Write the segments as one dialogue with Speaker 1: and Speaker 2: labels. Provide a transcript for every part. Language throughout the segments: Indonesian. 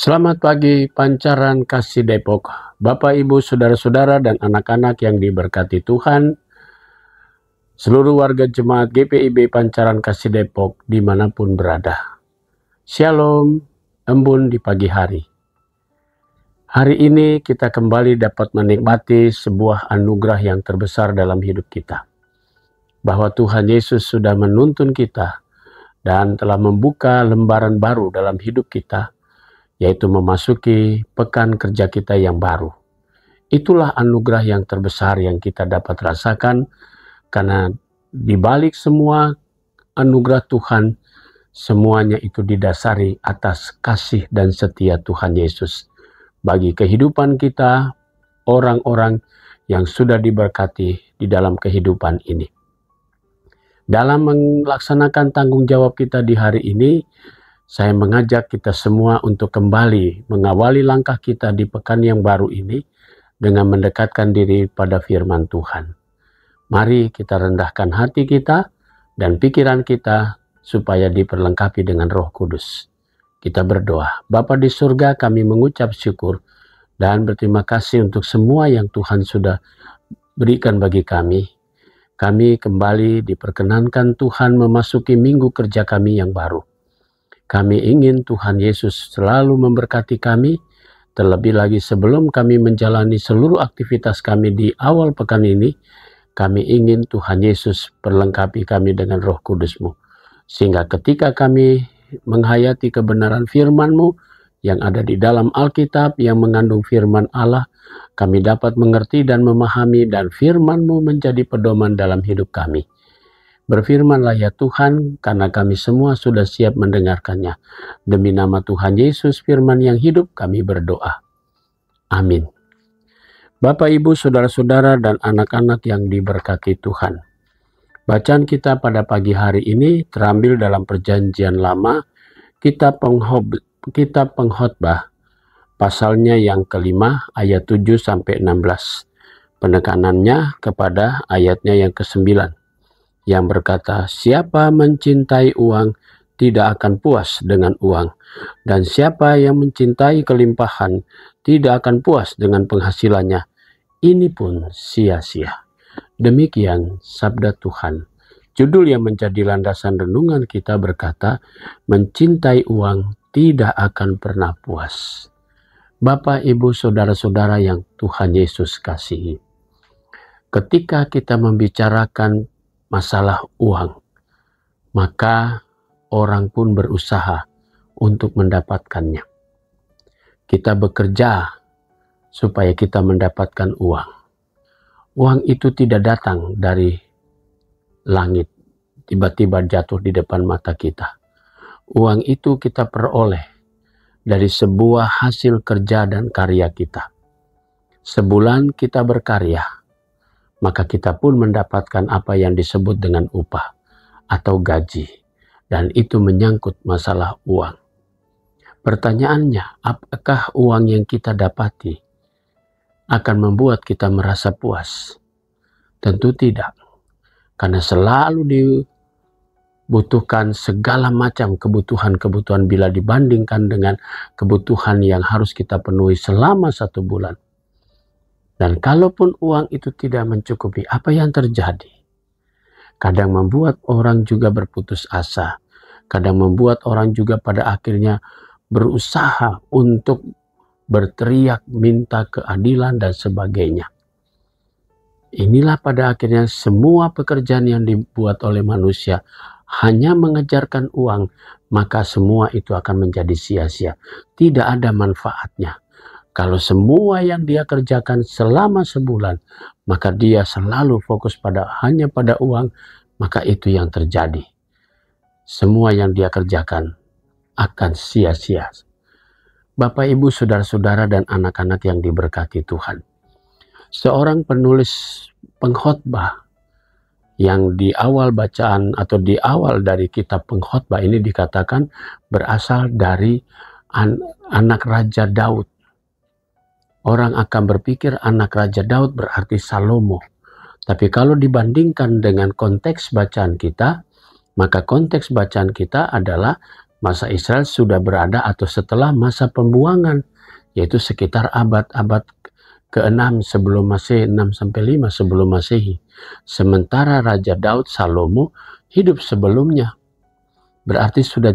Speaker 1: Selamat pagi Pancaran Kasih Depok, Bapak Ibu Saudara-saudara dan anak-anak yang diberkati Tuhan, seluruh warga jemaat GPIB Pancaran Kasih Depok dimanapun berada. Shalom, embun di pagi hari. Hari ini kita kembali dapat menikmati sebuah anugerah yang terbesar dalam hidup kita. Bahwa Tuhan Yesus sudah menuntun kita dan telah membuka lembaran baru dalam hidup kita, yaitu memasuki pekan kerja kita yang baru. Itulah anugerah yang terbesar yang kita dapat rasakan, karena di balik semua anugerah Tuhan, semuanya itu didasari atas kasih dan setia Tuhan Yesus bagi kehidupan kita, orang-orang yang sudah diberkati di dalam kehidupan ini. Dalam melaksanakan tanggung jawab kita di hari ini, saya mengajak kita semua untuk kembali mengawali langkah kita di pekan yang baru ini dengan mendekatkan diri pada firman Tuhan. Mari kita rendahkan hati kita dan pikiran kita supaya diperlengkapi dengan Roh Kudus. Kita berdoa. Bapa di surga, kami mengucap syukur dan berterima kasih untuk semua yang Tuhan sudah berikan bagi kami. Kami kembali diperkenankan Tuhan memasuki minggu kerja kami yang baru. Kami ingin Tuhan Yesus selalu memberkati kami, terlebih lagi sebelum kami menjalani seluruh aktivitas kami di awal pekan ini, kami ingin Tuhan Yesus perlengkapi kami dengan Roh Kudus-Mu. Sehingga ketika kami menghayati kebenaran firman-Mu yang ada di dalam Alkitab yang mengandung firman Allah, kami dapat mengerti dan memahami, dan firman-Mu menjadi pedoman dalam hidup kami. Berfirmanlah ya Tuhan, karena kami semua sudah siap mendengarkannya. Demi nama Tuhan Yesus, firman yang hidup, kami berdoa. Amin. Bapak, Ibu, Saudara-saudara, dan anak-anak yang diberkati Tuhan. Bacaan kita pada pagi hari ini terambil dalam Perjanjian Lama, Kitab Pengkhotbah, pasalnya yang kelima, ayat 7-16. Penekanannya kepada ayatnya yang ke-9. Yang berkata, siapa mencintai uang tidak akan puas dengan uang, dan siapa yang mencintai kelimpahan tidak akan puas dengan penghasilannya. Ini pun sia-sia. Demikian sabda Tuhan. Judul yang menjadi landasan renungan kita berkata, mencintai uang tidak akan pernah puas. Bapak, Ibu, Saudara-saudara yang Tuhan Yesus kasihi. Ketika kita membicarakan masalah uang, maka orang pun berusaha untuk mendapatkannya. Kita bekerja supaya kita mendapatkan uang. Uang itu tidak datang dari langit, tiba-tiba jatuh di depan mata kita. Uang itu kita peroleh dari sebuah hasil kerja dan karya kita. Sebulan kita berkarya, maka kita pun mendapatkan apa yang disebut dengan upah atau gaji. Dan itu menyangkut masalah uang. Pertanyaannya, apakah uang yang kita dapati akan membuat kita merasa puas? Tentu tidak. Karena selalu dibutuhkan segala macam kebutuhan-kebutuhan bila dibandingkan dengan kebutuhan yang harus kita penuhi selama 1 bulan. Dan kalaupun uang itu tidak mencukupi, apa yang terjadi? Kadang membuat orang juga berputus asa. Kadang membuat orang juga pada akhirnya berusaha untuk berteriak, minta keadilan dan sebagainya. Inilah pada akhirnya semua pekerjaan yang dibuat oleh manusia hanya mengejarkan uang, maka semua itu akan menjadi sia-sia. Tidak ada manfaatnya. Kalau semua yang dia kerjakan selama sebulan, maka dia selalu fokus hanya pada uang, maka itu yang terjadi. Semua yang dia kerjakan akan sia-sia. Bapak, Ibu, Saudara-saudara, dan anak-anak yang diberkati Tuhan. Seorang penulis pengkhotbah yang di awal bacaan atau di awal dari kitab Pengkhotbah ini dikatakan berasal dari anak Raja Daud. Orang akan berpikir anak Raja Daud berarti Salomo. Tapi kalau dibandingkan dengan konteks bacaan kita, maka konteks bacaan kita adalah Masa Israel sudah berada atau setelah masa pembuangan, yaitu sekitar abad ke-6 sebelum Masehi, 6-5 sebelum Masehi. Sementara Raja Daud Salomo hidup sebelumnya. Berarti sudah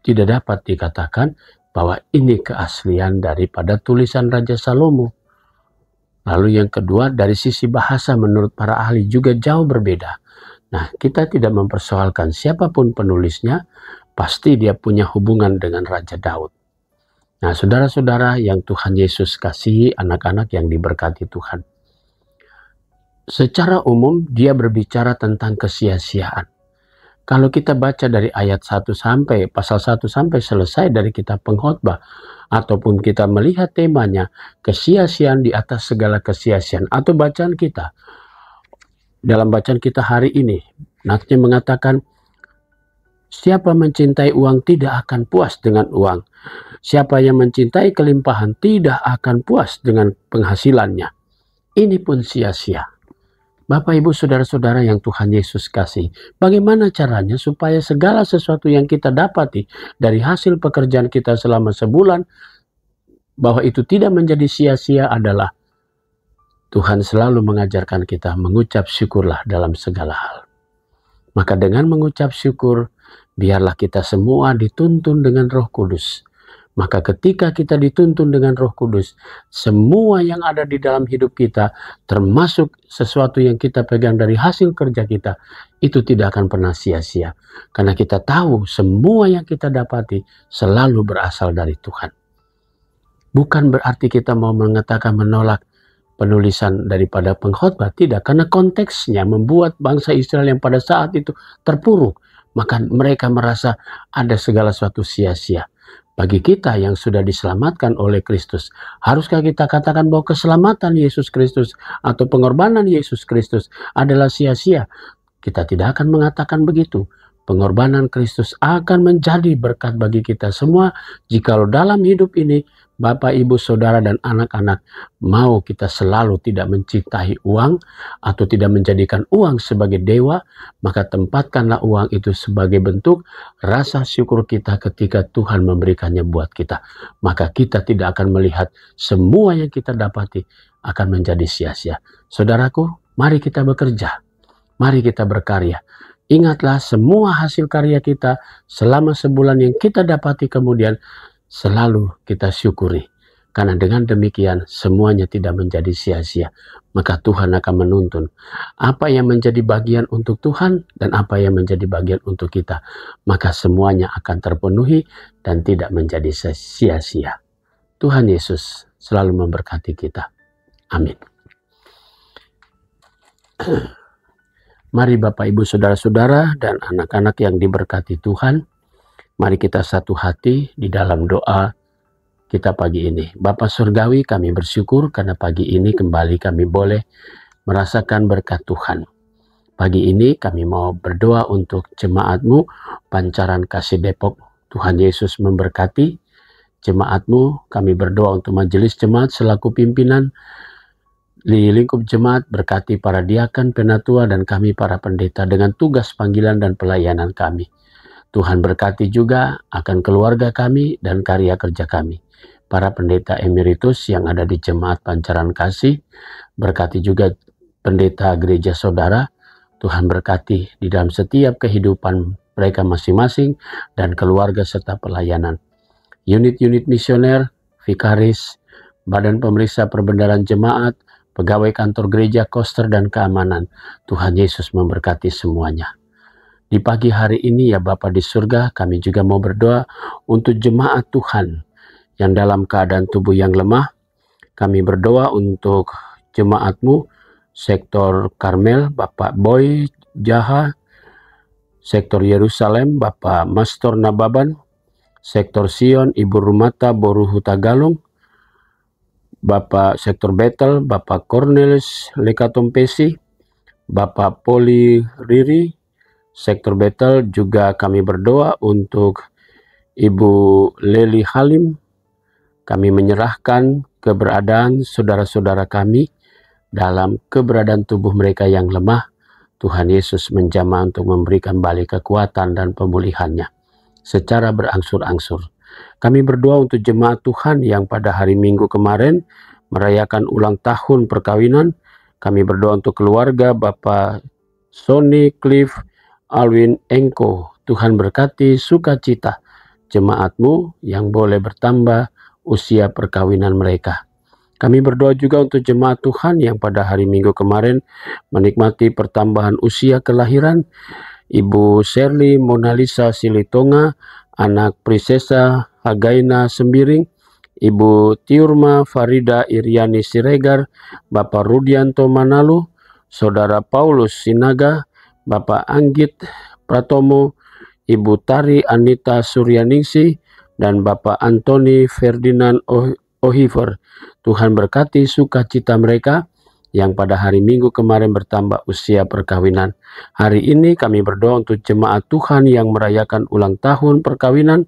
Speaker 1: tidak dapat dikatakan bahwa ini keaslian daripada tulisan Raja Salomo. Lalu yang kedua, dari sisi bahasa menurut para ahli juga jauh berbeda. Nah, kita tidak mempersoalkan siapapun penulisnya, pasti dia punya hubungan dengan Raja Daud. Nah, saudara-saudara yang Tuhan Yesus kasihi, anak-anak yang diberkati Tuhan. Secara umum, dia berbicara tentang kesia-siaan. Kalau kita baca dari ayat 1 sampai pasal 1 sampai selesai dari kitab Pengkhotbah, ataupun kita melihat temanya kesia-siaan di atas segala kesia-siaan, atau bacaan kita dalam bacaan kita hari ini, Natsnya mengatakan, siapa mencintai uang tidak akan puas dengan uang. Siapa yang mencintai kelimpahan tidak akan puas dengan penghasilannya. Ini pun sia-sia. Bapak, Ibu, saudara-saudara yang Tuhan Yesus kasih, bagaimana caranya supaya segala sesuatu yang kita dapati dari hasil pekerjaan kita selama sebulan, bahwa itu tidak menjadi sia-sia adalah Tuhan selalu mengajarkan kita mengucap syukurlah dalam segala hal. Maka dengan mengucap syukur, biarlah kita semua dituntun dengan Roh Kudus. Maka ketika kita dituntun dengan Roh Kudus, semua yang ada di dalam hidup kita, termasuk sesuatu yang kita pegang dari hasil kerja kita, itu tidak akan pernah sia-sia. Karena kita tahu semua yang kita dapati selalu berasal dari Tuhan. Bukan berarti kita mau mengatakan menolak penulisan daripada Pengkhotbah, tidak, karena konteksnya membuat bangsa Israel yang pada saat itu terpuruk, maka mereka merasa ada segala sesuatu sia-sia. Bagi kita yang sudah diselamatkan oleh Kristus, haruskah kita katakan bahwa keselamatan Yesus Kristus atau pengorbanan Yesus Kristus adalah sia-sia? Kita tidak akan mengatakan begitu. Pengorbanan Kristus akan menjadi berkat bagi kita semua jikalau dalam hidup ini Bapak, Ibu, Saudara, dan anak-anak mau kita selalu tidak mencintai uang atau tidak menjadikan uang sebagai dewa, maka tempatkanlah uang itu sebagai bentuk rasa syukur kita ketika Tuhan memberikannya buat kita. Maka kita tidak akan melihat semua yang kita dapati akan menjadi sia-sia. Saudaraku, mari kita bekerja. Mari kita berkarya. Ingatlah semua hasil karya kita selama sebulan yang kita dapati kemudian selalu kita syukuri. Karena dengan demikian semuanya tidak menjadi sia-sia. Maka Tuhan akan menuntun apa yang menjadi bagian untuk Tuhan dan apa yang menjadi bagian untuk kita. Maka semuanya akan terpenuhi dan tidak menjadi sia-sia. Tuhan Yesus selalu memberkati kita. Amin. Mari Bapak, Ibu, Saudara-saudara, dan anak-anak yang diberkati Tuhan, mari kita satu hati di dalam doa kita pagi ini. Bapa Surgawi, kami bersyukur karena pagi ini kembali kami boleh merasakan berkat Tuhan. Pagi ini kami mau berdoa untuk jemaat-Mu, Pancaran Kasih Depok. Tuhan Yesus memberkati jemaat-Mu. Kami berdoa untuk majelis jemaat selaku pimpinan, di lingkup jemaat, berkati para diakan, penatua, dan kami para pendeta dengan tugas panggilan dan pelayanan kami. Tuhan berkati juga akan keluarga kami dan karya kerja kami. Para pendeta emeritus yang ada di jemaat Pancaran Kasih, berkati juga pendeta gereja saudara. Tuhan berkati di dalam setiap kehidupan mereka masing-masing dan keluarga serta pelayanan. Unit-unit misioner, vikaris, badan pemeriksa perbendaharaan jemaat, pegawai kantor gereja, koster, dan keamanan. Tuhan Yesus memberkati semuanya. Di pagi hari ini ya Bapa di surga, kami juga mau berdoa untuk jemaat Tuhan yang dalam keadaan tubuh yang lemah. Kami berdoa untuk jemaat-Mu, sektor Karmel, Bapak Boy Jaha, sektor Yerusalem, Bapak Mastor Nababan, sektor Sion, Ibu Rumata Boru Hutagalung, Bapak Sektor Betel, Bapak Cornelis Lekatompesi, Bapak Poli Riri, Sektor Betel. Juga kami berdoa untuk Ibu Leli Halim. Kami menyerahkan keberadaan saudara-saudara kami dalam keberadaan tubuh mereka yang lemah. Tuhan Yesus menjamah untuk memberikan balik kekuatan dan pemulihannya. secara berangsur-angsur. Kami berdoa untuk jemaat Tuhan yang pada hari Minggu kemarin merayakan ulang tahun perkawinan. Kami berdoa untuk keluarga Bapak Sony Cliff Alwin Engko. Tuhan berkati sukacita jemaatmu yang boleh bertambah usia perkawinan mereka. Kami berdoa juga untuk jemaat Tuhan yang pada hari Minggu kemarin menikmati pertambahan usia kelahiran. Ibu Shirley Monalisa Silitonga, anak Prinsesa Hagaina Sembiring, Ibu Tiurma Farida Iriani Siregar, Bapak Rudianto Manalu, Saudara Paulus Sinaga, Bapak Anggit Pratomo, Ibu Tari Anita Suryaningsi, dan Bapak Antoni Ferdinand Ohiver. Tuhan berkati sukacita mereka yang pada hari Minggu kemarin bertambah usia perkawinan. Hari ini kami berdoa untuk jemaat Tuhan yang merayakan ulang tahun perkawinan,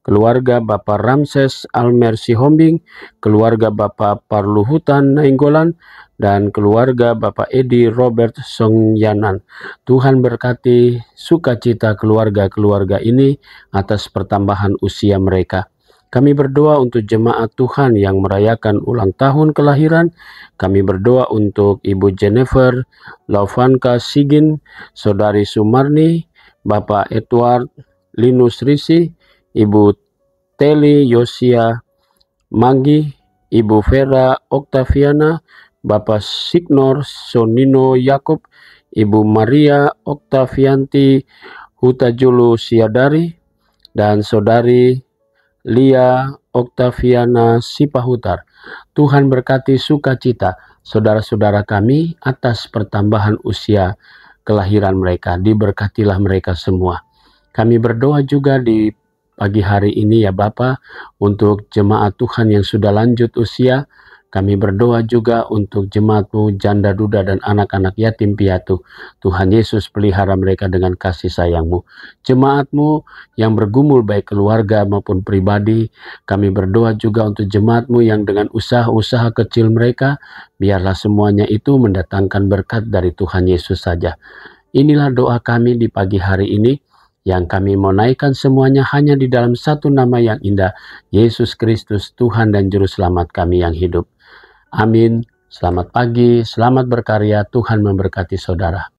Speaker 1: keluarga Bapak Ramses Almer Sihombing, keluarga Bapak Parluhutan Nainggolan, dan keluarga Bapak Edi Robert Songyanan. Tuhan berkati sukacita keluarga-keluarga ini atas pertambahan usia mereka. Kami berdoa untuk jemaat Tuhan yang merayakan ulang tahun kelahiran. Kami berdoa untuk Ibu Jennifer Lauvanka Sigin, Saudari Sumarni, Bapak Edward Linus Risi, Ibu Teli Yosia Manggi, Ibu Vera Oktaviana, Bapak Signor Sonino Yakob, Ibu Maria Oktavianti Hutajulu Siadari, dan Saudari Lia Oktaviana Sipahutar. Tuhan berkati sukacita saudara-saudara kami atas pertambahan usia kelahiran mereka. Diberkatilah mereka semua. Kami berdoa juga di pagi hari ini ya Bapa, untuk jemaat Tuhan yang sudah lanjut usia. Kami berdoa juga untuk jemaat-Mu, janda duda dan anak-anak yatim piatu. Tuhan Yesus pelihara mereka dengan kasih sayang-Mu. Jemaat-Mu yang bergumul baik keluarga maupun pribadi, kami berdoa juga untuk jemaat-Mu yang dengan usaha-usaha kecil mereka, biarlah semuanya itu mendatangkan berkat dari Tuhan Yesus saja. Inilah doa kami di pagi hari ini, yang kami mau naikkan semuanya hanya di dalam satu nama yang indah, Yesus Kristus, Tuhan dan Juru Selamat kami yang hidup. Amin. Selamat pagi, selamat berkarya, Tuhan memberkati saudara.